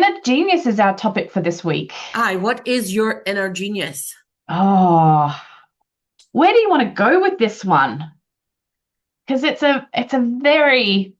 inner genius is our topic for this week. What is your inner genius? Oh, where do you want to go with this one? Because it's a very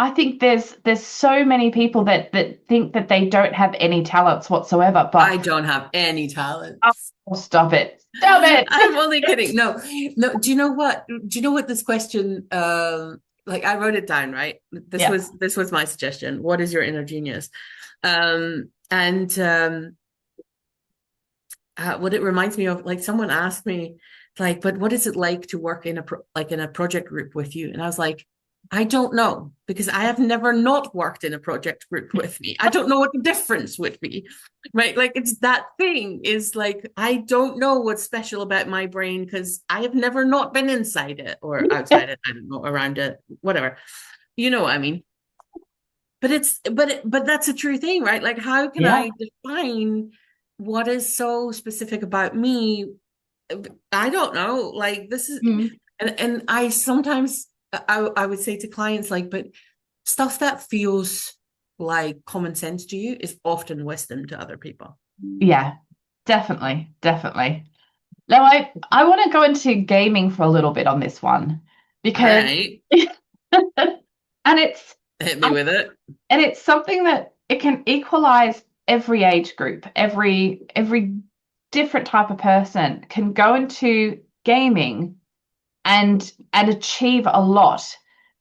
I think there's so many people that think that they don't have any talents whatsoever, but I don't have any talents. oh, stop it. Stop it. I'm only kidding. No, no. Do you know what? Do you know what this question? Like I wrote it down, right? Yeah. This was my suggestion. What is your inner genius? And what it reminds me of, like someone asked me, like, but what is it like to work in in a project group with you? And I was like, I don't know because I have never not worked in a project group with me. I don't know what the difference would be, right? Like it's that thing is like I don't know what's special about my brain because I have never not been inside it or outside it. I don't know, around it, whatever. You know what I mean? But that's a true thing, right? Like how can Yeah. I define what is so specific about me? I don't know. Like this is Mm. and I sometimes I would say to clients like, but stuff that feels like common sense to you is often wisdom to other people. Yeah, definitely, definitely. Now I want to go into gaming for a little bit on this one All because right. and it's Hit me with it. and it's something that it can equalize every age group, every different type of person can go into gaming and achieve a lot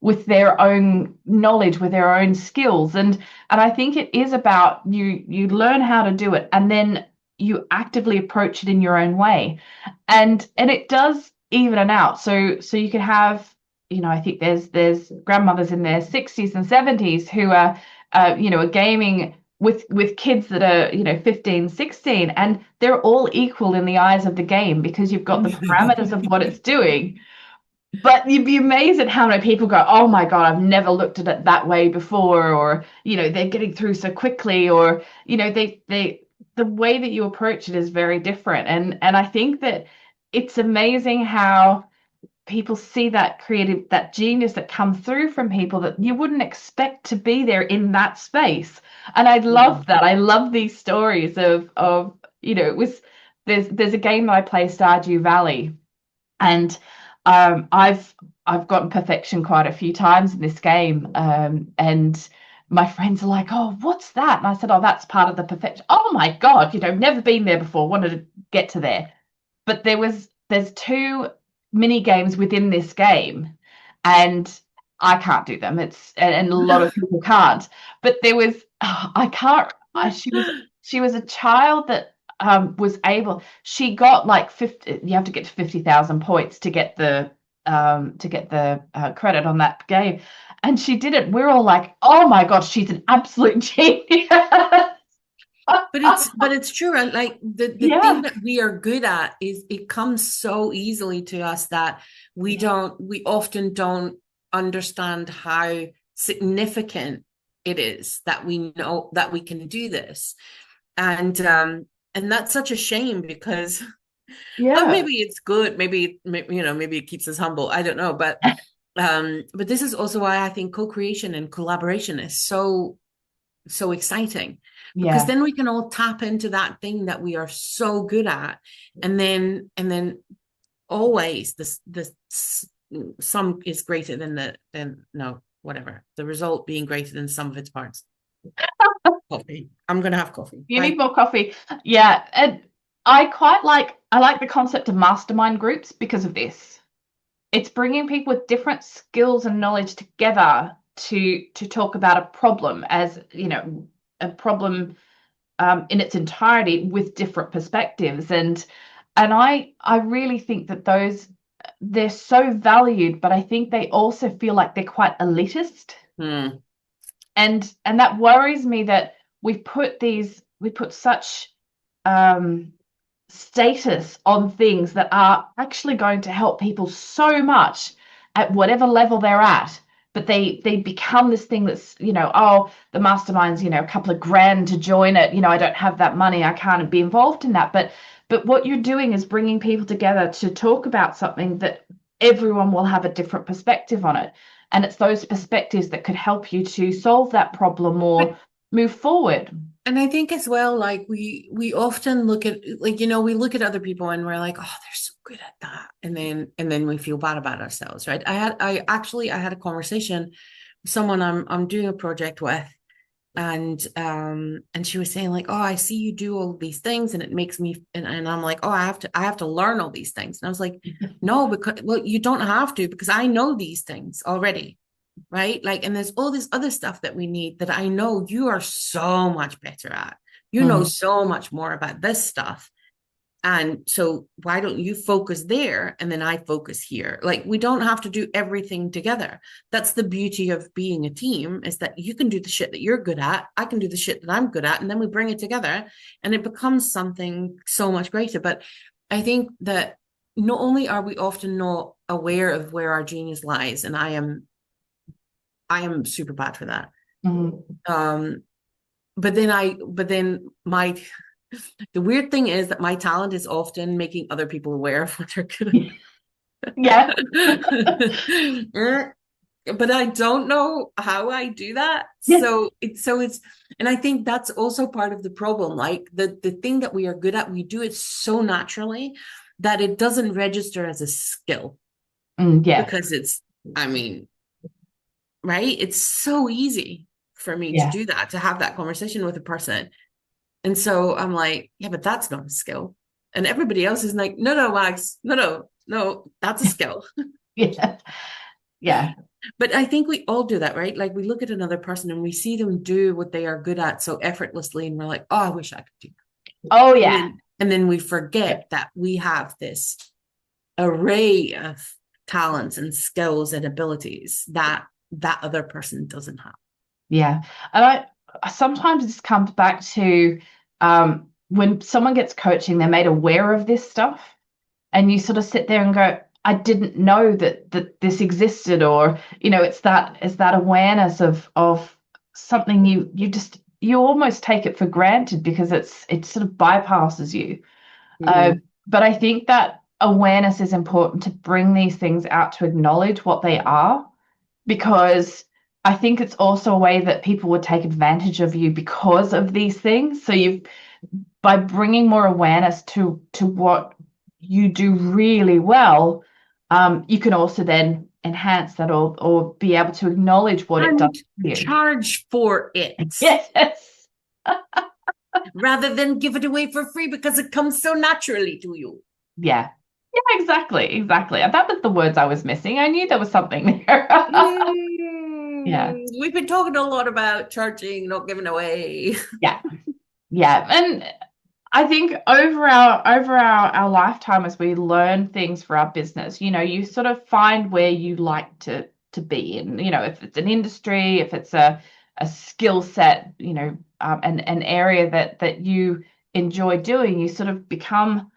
with their own knowledge, with their own skills. And I think it is about you learn how to do it and then you actively approach it in your own way. And it does even it out. So you can have, I think there's grandmothers in their 60s and 70s who are are gaming with kids that are 15, 16, and they're all equal in the eyes of the game because you've got the parameters of what it's doing. But you'd be amazed at how many people go, oh my God, I've never looked at it that way before, or they're getting through so quickly, or they the way that you approach it is very different. And I think that it's amazing how people see that creative, that genius that comes through from people that you wouldn't expect to be there in that space. And I love that. I love these stories of it was there's a game that I play, Stardew Valley, and I've gotten perfection quite a few times in this game, and my friends are like, "Oh, what's that?" And I said, "Oh, that's part of the perfection." Oh my God, never been there before, wanted to get to there, but there's two mini games within this game, and I can't do them. And a lot of people can't. But there was I can't. She was a child that was able. She got like 50. You have to get to 50,000 points to get the credit on that game, and she did it. We're all like, oh my God, she's an absolute genius. But it's true, and like the thing Yeah, that we are good at is it comes so easily to us that we often don't understand how significant it is that we know that we can do this. And that's such a shame because yeah, maybe it's good, maybe it keeps us humble, I don't know, but this is also why I think co-creation and collaboration is so exciting because yeah. then we can all tap into that thing that we are so good at, and then always this sum is greater than no, whatever, the result being greater than the sum of its parts. Coffee, I'm gonna have coffee. You need Bye. more coffee. Yeah, and I like the concept of mastermind groups because of this. It's bringing people with different skills and knowledge together to talk about a problem as, a problem in its entirety with different perspectives. And I really think that they're so valued, but I think they also feel like they're quite elitist. Hmm. And that worries me that we put such um status on things that are actually going to help people so much at whatever level they're at, but they become this thing that's, oh, the mastermind's, a couple of grand to join it, I don't have that money, I can't be involved in that. But what you're doing is bringing people together to talk about something that everyone will have a different perspective on it. And it's those perspectives that could help you to solve that problem But or move forward. and I think as well, like we often look at like, we look at other people and we're like, oh, they're so good at that. And then we feel bad about ourselves, right? I had a conversation with someone I'm doing a project with, and she was saying like, oh, I see you do all these things and it makes me, and I'm like, oh, I have to learn all these things. And I was like, no, because, well, you don't have to, because I know these things already, right? Like, and there's all this other stuff that we need that I know you are so much better at. You know Mm, so much more about this stuff. And so why don't you focus there and then I focus here? Like, we don't have to do everything together. That's the beauty of being a team, is that you can do the shit that you're good at, I can do the shit that I'm good at, and then we bring it together and it becomes something so much greater. But I think that not only are we often not aware of where our genius lies, and I am super bad for that. mm. Um, but then my the weird thing is that my talent is often making other people aware of what they're good Yeah. at. But I don't know how I do that. Yeah. So it's and I think that's also part of the problem. Like the thing that we are good at, we do it so naturally that it doesn't register as a skill, Yeah. because I mean, right? It's so easy for me to Yeah. do that, to have that conversation with a person. And so I'm like, yeah, but that's not a skill. And everybody else is like, no, no, Max, no, no, no, that's a skill. Yeah. Yeah. But I think we all do that, right? Like, we look at another person and we see them do what they are good at so effortlessly, and we're like, oh, I wish I could do Oh, that. And yeah. then we forget that we have this array of talents and skills and abilities that that other person doesn't have. Yeah. And I sometimes this comes back to when someone gets coaching, they're made aware of this stuff, and you sort of sit there and go, I didn't know that this existed, or it's that awareness of something you almost take it for granted because it sort of bypasses you. Uh, Mm-hmm. but I think that awareness is important to bring these things out to acknowledge what they are, because I think it's also a way that people would take advantage of you because of these things. So you've by bringing more awareness to what you do really well, you can also then enhance that, or be able to acknowledge what it does And for you. charge for it, Yes. rather than give it away for free because it comes so naturally to you. Yeah. Yeah, exactly. And that was the words I was missing. I knew there was something there. Yeah. We've been talking a lot about charging, not giving away. Yeah. Yeah. And I think over our lifetime, as we learn things for our business, you sort of find where you like to be in, if it's an industry, if it's a skill set, an area that you enjoy doing, you become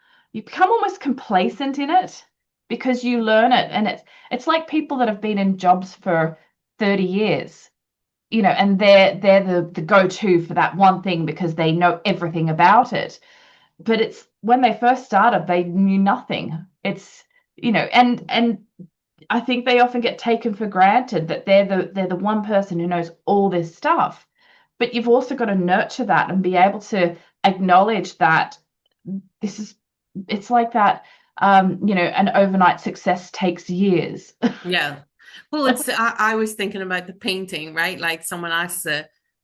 almost complacent in it because you learn it. And it's like people that have been in jobs for 30 years, and they're the go-to for that one thing because they know everything about it. But it's when they first started, they knew nothing. And I think they often get taken for granted that they're the one person who knows all this stuff. But you've also got to nurture that and be able to acknowledge that this is it's like that. An overnight success takes years. Yeah. Well, I was thinking about the painting, right? Like, someone asks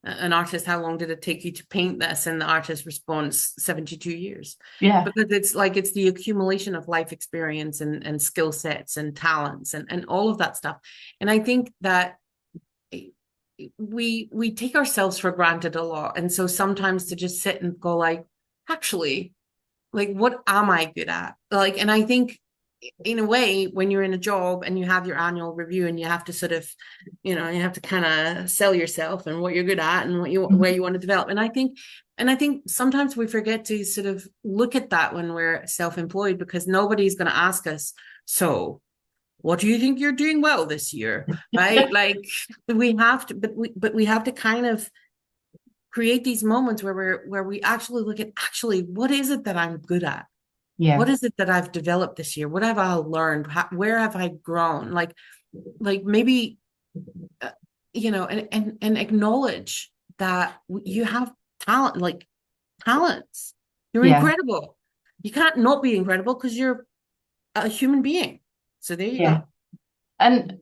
an artist, how long did it take you to paint this? And the artist responds, 72 years. Yeah. Because it's the accumulation of life experience and skill sets and talents and all of that stuff. And I think that we take ourselves for granted a lot. And so sometimes to just sit and go like, actually, like, what am I good at? Like, and I think in a way, when you're in a job and you have your annual review and you have to sort of, you have to kind of sell yourself and what you're good at and where you want to develop. And I think sometimes we forget to sort of look at that when we're self-employed, because nobody's going to ask us, so what do you think you're doing well this year? Right? Like, we have to, but we have to kind of create these moments where we actually look at, actually, what is it that I'm good at? Yeah. What is it that I've developed this year? What have I learned? Where have I grown? Like maybe uh, and acknowledge that you have talent, like talents. You're Yeah, incredible. You can't not be incredible because you're a human being. So there you yeah. go. And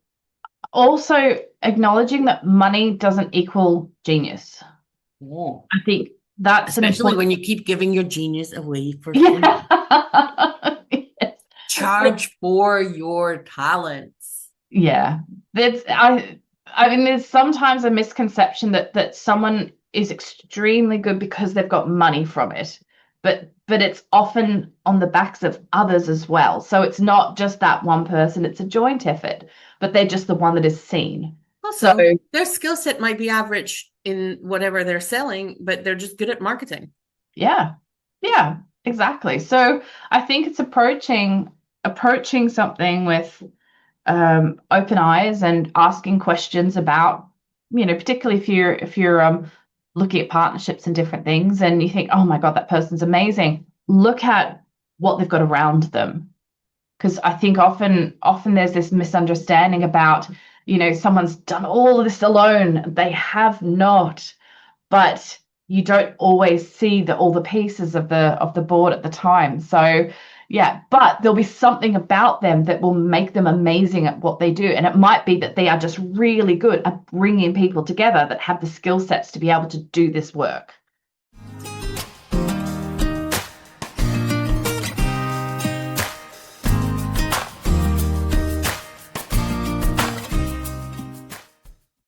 also acknowledging that money doesn't equal genius. Oh. I think that's an Especially important. when you keep giving your genius away for free. Yeah. Yes. Charge for your talents. Yeah. That's I mean there's sometimes a misconception that someone is extremely good because they've got money from it. But it's often on the backs of others as well. So it's not just that one person, it's a joint effort, but they're just the one that is seen. So Also, their skill set might be average in whatever they're selling, but they're just good at marketing. yeah. Yeah, exactly. So I think it's approaching something with open eyes and asking questions about, particularly if you're looking at partnerships and different things, and you think, oh my God, that person's amazing. Look at what they've got around them, because I think often there's this misunderstanding about, someone's done all of this alone. They have not, but you don't always see all the pieces of the board at the time. So yeah, but there'll be something about them that will make them amazing at what they do, and it might be that they are just really good at bringing people together that have the skill sets to be able to do this work.